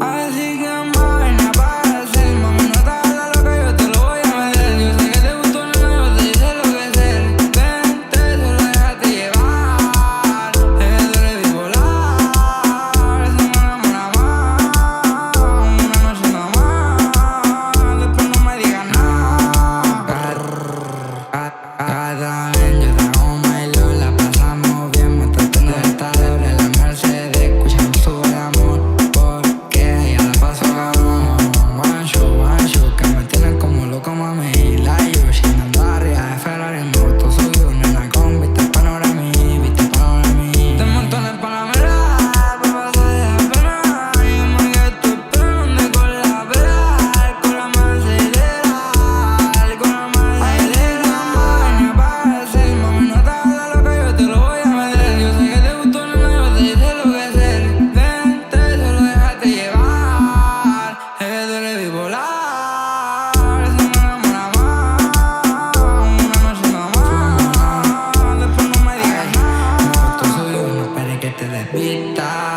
Así que máquina para hacer, mami, no te hagas loca, yo te lo voy a meter. Yo sé que te gustó, nena, yo te hice lo que sé. Vente, solo déjate llevar. Es que tú eres bipolar, eso me enamora más. Una noche nada más, después no me digas nada. Cada vez yo te hago Milo, la pasamos bien, me trato en el estadio de la Mercedes, escuchamos su amor. Que me tienen como loco, mami, la Yoshi andando arriba de Ferrari en moto. Soy un nena con vista panorama, vista panorama. Te monto en el Panamera, pa' pasar de la pena. Y me quedé tú esperando con la pera, con la más acelerar, con la más acelerar. Ni para decir, mami, no te hagas loca, yo te lo voy a meter. Yo sé que te gustó, nena, yo te hice lo que sé. Vente, solo déjate llevar. Es que tú eres bipolar. Que te desvista.